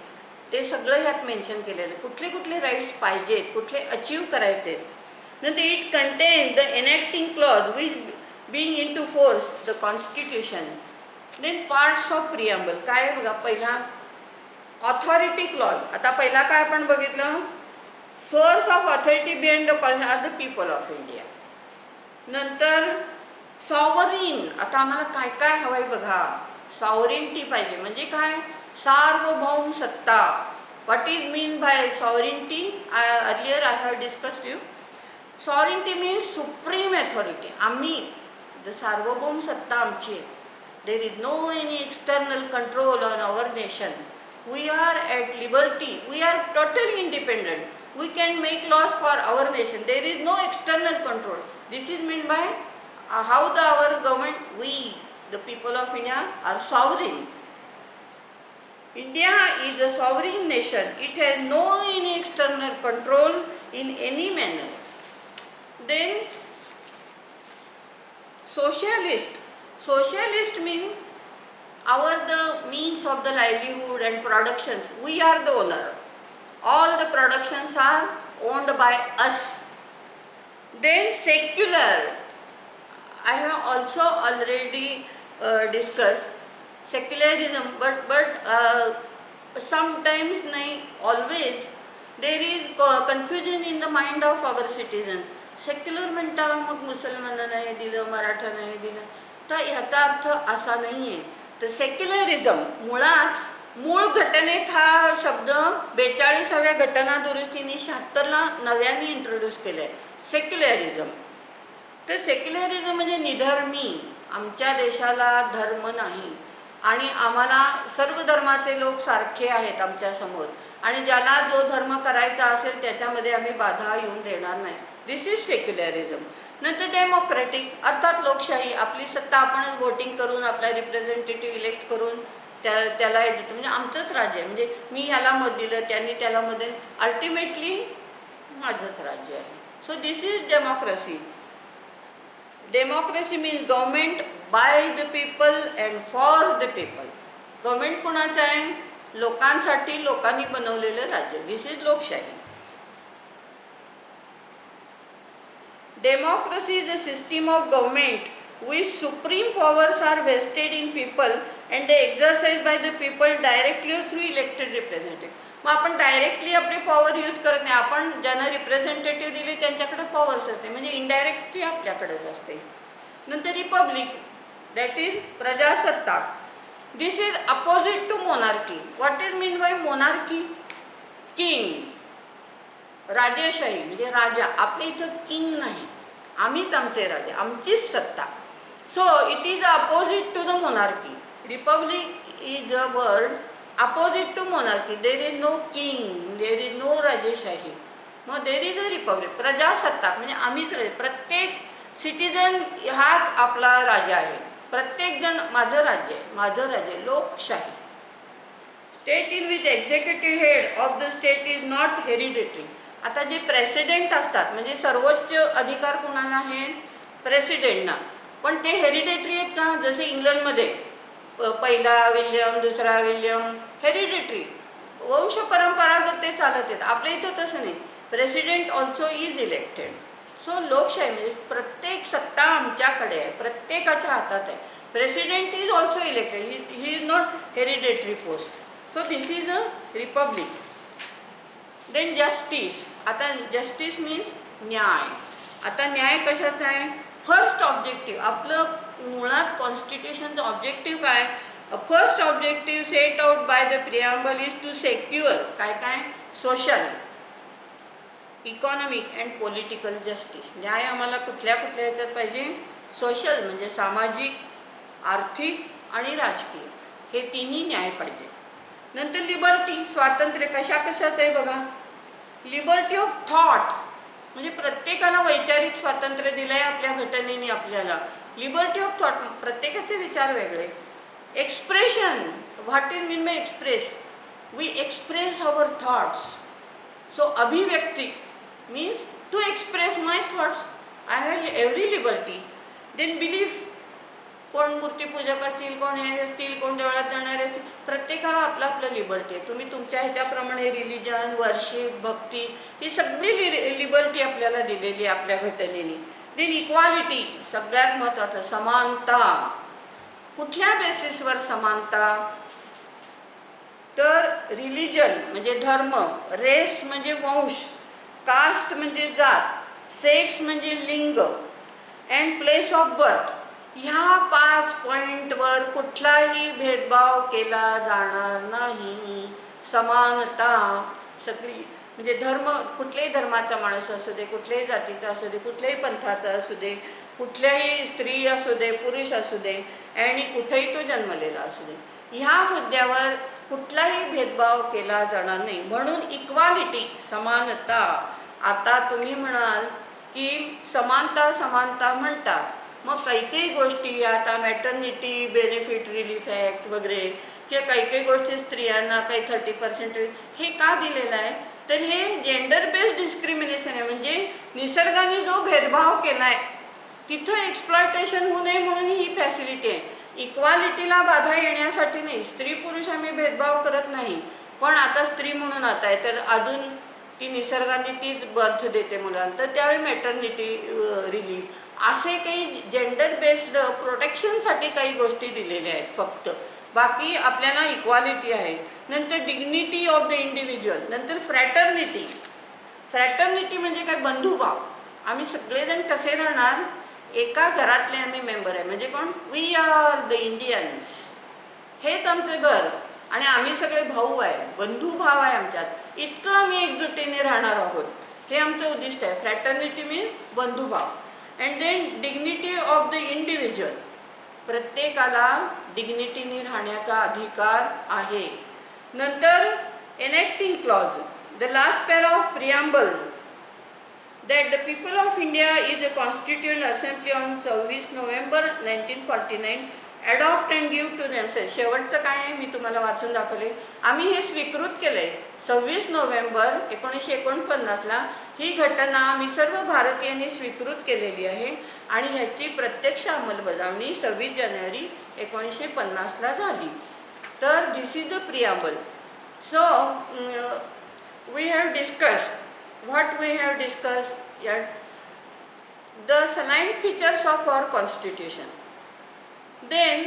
Speaker 1: ते सगळं ह्यात मेन्शन केलेलं आहे. कुठले कुठले राईट्स पाहिजेत, कुठले अचीव करायचे. नंतर it contain the enacting clause which being into force the constitution. Then parts of preamble काय आहे बघा. पहिला ऑथॉरिटी क्लॉज. आता पहिला काय आपण बघितलं, source of authority behind the constitution are the people of India. नंतर सॉवरीन. आता आम्हाला काय काय हवं आहे बघा. सॉवरिनिटी पाहिजे म्हणजे काय, सार्वभौम सत्ता. What is mean by sovereignty? Earlier I have discussed you. Sovereignty means supreme authority. आम्ही द सार्वभौम सत्ता आमची आहे. There is no any external control on our nation. We are at liberty. We are totally independent. We can make laws for our nation. There is no external control. This is mean by how the our government, we the people of India are sovereign. India is a sovereign nation. It has no any external control in any manner. Then socialist. Socialist means our the means of the livelihood and productions. We are the owner. All the productions are owned by us. Then secular. I have also already discussed secularism, but sometimes nahi, always there is confusion in the mind of our citizens. Secular म्हणता मग मुसलमानांना नाही दिलं, मराठा नाही दिलं, तर ह्याचा अर्थ असा नाही आहे. तर सेक्युलरिझम मुळात मूळ घटनेत हा शब्द 42व्या घटना दुरुस्तीने 76ला नव्याने इंट्रोड्यूस केला आहे सेक्युलरिझम. तर सेक्युलरिझम म्हणजे निधर्मी. आमच्या देशाला धर्म नाही आणि आम्हाला सर्व धर्माचे लोक सारखे आहेत आमच्यासमोर आणि ज्याला जो धर्म करायचा असेल त्याच्यामध्ये आम्ही बाधा येऊन देणार नाही. दिस इज सेक्युलरिझम. नंतर डेमोक्रॅटिक अर्थात लोकशाही. आपली सत्ता आपणच वोटिंग करून आपला रिप्रेझेंटेटिव्ह इलेक्ट करून त्याला हे देतो. म्हणजे आमचंच राज्य आहे. म्हणजे मी ह्याला मत दिलं, त्यांनी त्याला मत दिलं, अल्टिमेटली माझंच राज्य आहे. So this is democracy. Democracy means government by the people and for the people. Government कोणाचं आहे, लोकांसाठी, लोकांनी बनवलेलं राज्य. दिस इज लोकशाही. Democracy is a system of government which supreme powers are vested in people and they exercise by the people directly through elected representative. मग आपण directly आपले पॉवर यूज करत नाही. आपण ज्यांना रिप्रेझेंटेटिव्ह दिले त्यांच्याकडे पॉवर्स असते म्हणजे इनडायरेक्टली आपल्याकडेच असते. नंतर रिपब्लिक दॅट इज प्रजासत्ताक. This is opposite to monarchy. What is mean by monarchy? King. राजेशाही म्हणजे राजा. आपल्या इथं किंग नाही, आम्हीच आमचे राजा, आमचीच सत्ता. So it is opposite to the monarchy. Republic is a word opposite to monarchy. There is no king, there is no राजेशाही. मग देर इज अ रिपब्लिक. प्रजासत्ताक म्हणजे आम्हीच राजा. प्रत्येक सिटिझन हाच आपला राजा आहे. प्रत्येकजण माझं राज्य आहे, माझं राज्य. लोकशाही. State in which executive head of the state is not hereditary. आता जे प्रेसिडेंट असतात म्हणजे सर्वोच्च अधिकार कोणाला आहेत, प्रेसिडेंटना. पण ते हेरिडिटरी आहेत का? जसे इंग्लंडमध्ये पहिला विल्यम, दुसरा विल्यम, हेरिडिटरी, वंश परंपरागत ते चालत आहेत. आपल्या इथं तसं नाही. President also is elected. So लोकशाही म्हणजे प्रत्येक सत्ता आमच्याकडे आहे, प्रत्येकाच्या हातात आहे. President is also elected, he is not hereditary post. So this is a republic. Then justice. आता जस्टिस मीन्स न्याय. आता न्याय कशाचा आहे? फर्स्ट ऑब्जेक्टिव्ह, आपलं मुळात कॉन्स्टिट्यूशनचं ऑब्जेक्टिव्ह काय? First objective set out by the preamble is to secure काय काय? Social, economic and political justice. न्याय आम्हाला कुठल्या कुठल्या ह्याच्यात पाहिजे? सोशल म्हणजे सामाजिक, आर्थिक आणि राजकीय, हे तिन्ही न्याय पाहिजे. नंतर लिबर्टी, स्वातंत्र्य. कशाचं आहे बघा? लिबर्टी ऑफ थॉट म्हणजे प्रत्येकाला वैचारिक स्वातंत्र्य दिलं आहे आपल्या घटनेने आपल्याला. लिबर्टी ऑफ थॉट, प्रत्येकाचे विचार वेगळे. Expression, what is mean by express? We express our thoughts. So अभिव्यक्ती means to express my thoughts. I have every liberty. Then belief, कोण मूर्तीपूजक असतील, कोण हे असतील, कोण देवळात जाणारे असतील, प्रत्येकाला आपलं आपलं लिबर्टी आहे. तुम्ही तुमच्या ह्याच्याप्रमाणे रिलिजन, वर्शिप, भक्ती, ही सगळी लिबर्टी आपल्याला दिलेली आहे आपल्या घटनेने. देन इक्वालिटी, सगळ्यात महत्त्वाचं समानता. कुठल्या बेसिसवर समानता? तर रिलिजन म्हणजे धर्म, रेस म्हणजे वंश, कास्ट म्हणजे जात, सेक्स म्हणजे लिंग, अँड प्लेस ऑफ बर्थ. ह्या 5 पॉईंटवर कुठलाही भेदभाव केला जाणार नाही. समानता सगळी म्हणजे धर्म, कुठल्याही धर्माचा माणूस असू दे, कुठल्याही जातीचा असू दे, कुठल्याही पंथाचा असू दे, कुठल्याही स्त्री असू दे, पुरुष असू दे, आणि कुठेही तो जन्मलेला असू दे, ह्या मुद्द्यावर कुठलाही भेदभाव केला जाणार नाही. म्हणून इक्वालिटी, समानता. आता तुम्ही म्हणाल की समानता म्हणता, मग काही गोष्टी आता मॅटर्निटी बेनिफिट रिलीफ ॲक्ट वगैरे किंवा काही गोष्टी स्त्रियांना काही 30% हे का दिलेलं आहे? तर हे जेंडर बेस्ड डिस्क्रिमिनेशन आहे. म्हणजे निसर्गाने जो भेदभाव केला आहे तिथं एक्सप्लॉयटेशन होऊ नये म्हणून ही फॅसिलिटी आहे. इक्वालिटीला बाधा येण्यासाठी नाही. स्त्री पुरुष आम्ही भेदभाव करत नाही, पण आता स्त्री म्हणून आता आहे तर अजून ती निसर्गाने तीच बर्थ देते मुलांना, तर त्यावेळी मॅटर्निटी रिलीफ असे काही जेंडर बेस्ड प्रोटेक्शनसाठी काही गोष्टी दिलेल्या आहेत फक्त. बाकी आपल्याला इक्वालिटी आहे. नंतर डिग्निटी ऑफ द इंडिव्हिज्युअल. नंतर फ्रॅटर्निटी. फ्रॅटर्निटी म्हणजे काय? बंधुभाव. आम्ही सगळेजण कसे राहणार? एका घरातले आम्ही मेंबर आहे. म्हणजे कोण? We are the Indians. हेच आमचं घर आणि आम्ही सगळे भाऊ आहे, बंधुभाव आहे आमच्यात. इतकं आम्ही एकजुटीने राहणार आहोत, हे आमचं उद्दिष्ट आहे. फ्रॅटर्निटी मीन्स बंधुभाव. And then dignity of the individual. प्रत्येकाला डिग्निटीने राहण्याचा अधिकार आहे. नंतर enacting clause, the last para of preamble, that the people of India is a constituent assembly on 26 November 1949 adopt and give to themselves. शेवटचं काय आहे मी तुम्हाला वाचून दाखवले. आम्ही हे स्वीकृत केले 26 नोव्हेंबर 1949ला. ही घटना आम्ही सर्व भारतीयांनी स्वीकृत केलेली आहे आणि ह्याची प्रत्यक्ष अंमलबजावणी 26 जानेवारी 1950ला झाली. तर this is a preamble. So we have discussed what we have discussed yet, the salient features of our constitution. Then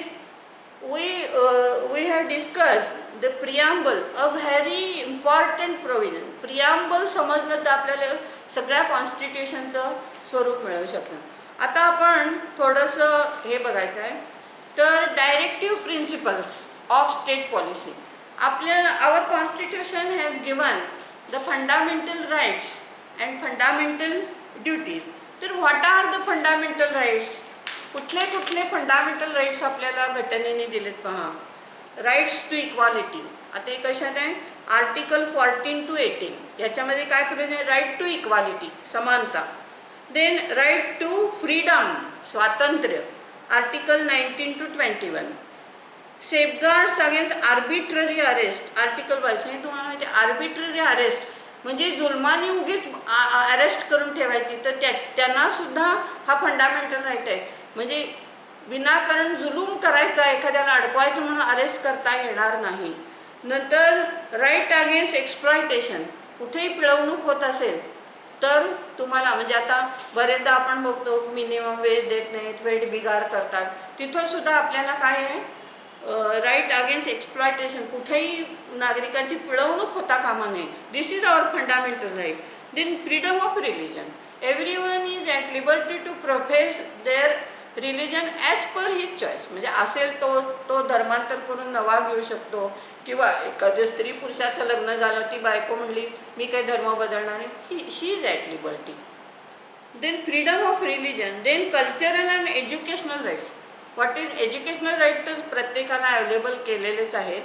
Speaker 1: we have discussed the preamble, a very important provision. preamble समजलं तर आपल्याला सगळ्या कॉन्स्टिट्यूशनचं स्वरूप मिळू शकतं. आता आपण थोडंसं हे बघायचं आहे. तर directive principles of state policy. आपल्याला our constitution has given the fundamental rights and fundamental duties. तर what are the fundamental rights? कुठले फंडामेंटल राईट्स आपल्याला घटनेने दिलेत पहा. Rights to equality. आता हे कशात आहे? आर्टिकल 14 to 18 याच्यामध्ये काय प्रोव्हिजन आहे? राईट टू इक्वालिटी, समानता. देन राईट टू फ्रीडम, स्वातंत्र्य, article 19 to 21. Safeguards against arbitrary arrest, article 22. हे तुम्हाला माहिती आहे, आर्बिट्ररी अरेस्ट म्हणजे जुलमानी उगीच अरेस्ट करून ठेवायची, तर त्यांना सुद्धा हा फंडामेंटल राईट आहे. म्हणजे विनाकारण जुलूम करायचा, एखाद्याला अडकवायचं म्हणून अरेस्ट करता येणार नाही. नंतर राईट अगेन्स्ट एक्सप्लॉयटेशन, कुठेही पिळवणूक होत असेल तर तुम्हाला म्हणजे आता बरेचदा आपण बघतो मिनिमम वेज देत नाहीत, वेट बिगार करतात, तिथं सुद्धा आपल्याला काय आहे, राईट अगेन्स्ट एक्सप्लॉयटेशन, कुठेही नागरिकांची पिळवणूक होता कामा नये. This is our fundamental right. Then freedom of religion, everyone is at liberty to profess their religion as per his choice. म्हणजे असेल तो धर्मांतर करून नवा घेऊ शकतो, किंवा एखाद्या स्त्री पुरुषाचं लग्न झालं, ती बायको म्हणली मी काही धर्म बदलणार नाही, she is at liberty. Then freedom of religion. Then cultural and educational rights. What is educational right तर प्रत्येकाला अवेलेबल केलेलेच आहेत,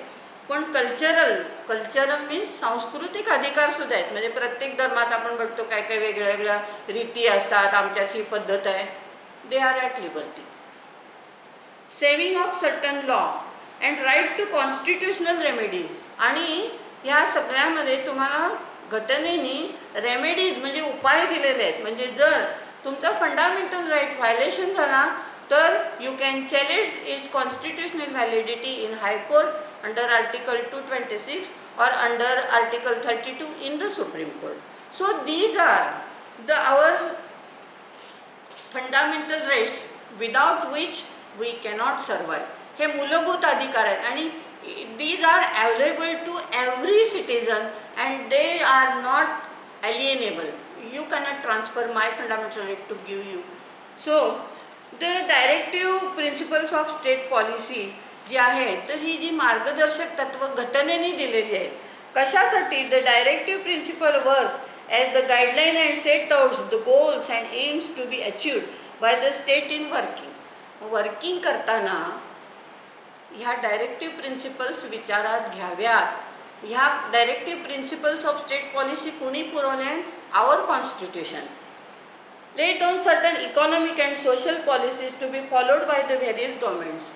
Speaker 1: पण कल्चरल मीन्स सांस्कृतिक अधिकारसुद्धा आहेत. म्हणजे प्रत्येक धर्मात आपण बघतो काय काय वेगळ्या वेगळ्या रीती असतात, आमच्यात ही पद्धत आहे. They are at liberty. Saving of certain law and right to constitutional remedies. आणि ह्या सगळ्यामध्ये तुम्हाला घटनेने रेमेडीज म्हणजे उपाय दिलेले आहेत. म्हणजे जर तुमचा फंडामेंटल राईट व्हायलेशन झाला तर you can challenge it's constitutional validity in high court under article 226 or under article 32 in the Supreme Court. So these are our fundamental rights without which we cannot survive. हे मूलभूत अधिकार आहेत आणि these are available to every citizen and they are not alienable. You cannot transfer my fundamental right to give you. So the directive principles of state policy जी आहे तर ही जी मार्गदर्शक तत्व घटनेने दिलेली आहेत. कशासाठी? The directive principle work as the guideline and set out the goals and aims to be achieved by the state in working करताना ह्या डायरेक्टिव्ह प्रिन्सिपल्स विचारात घ्याव्यात. ह्या directive principles of state policy कोणी पुरवल्या? Our constitution. Lay down certain economic and social policies to be followed by the various governments.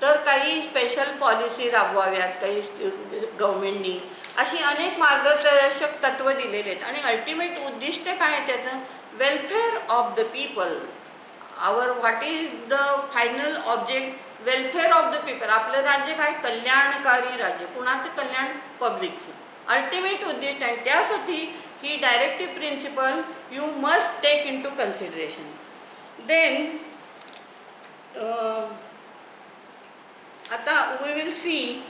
Speaker 1: तर काही special policy राबवाव्यात काही गव्हर्मेंटनी, अशी अनेक मार्गदर्शक तत्त्व दिलेले आहेत. आणि अल्टिमेट उद्दिष्ट काय आहे त्याचं? Welfare of the people. Our what is the final object? Welfare of the people. आपलं राज्य काय? कल्याणकारी राज्य. कुणाचं कल्याण? पब्लिकचं. अल्टिमेट उद्दिष्ट आहे. त्यासाठी ही directive principle you must take into consideration. देन आता we will see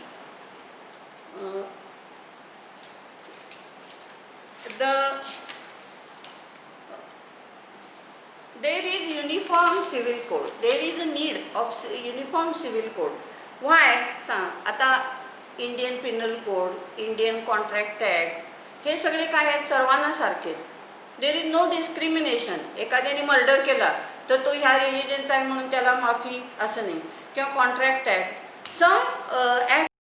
Speaker 1: there is uniform civil code. There is a need of uniform civil code. Why? सांग. आता Indian penal code, Indian contract act हे सगळे काय आहेत? सर्वांना सारखेच. There is no discrimination. एखाद्याने मर्डर केला तर तो ह्या रिलिजनचा आहे म्हणून त्याला माफी असं नाही. किंवा कॉन्ट्रॅक्ट ॲक्ट, सम ॲक्ट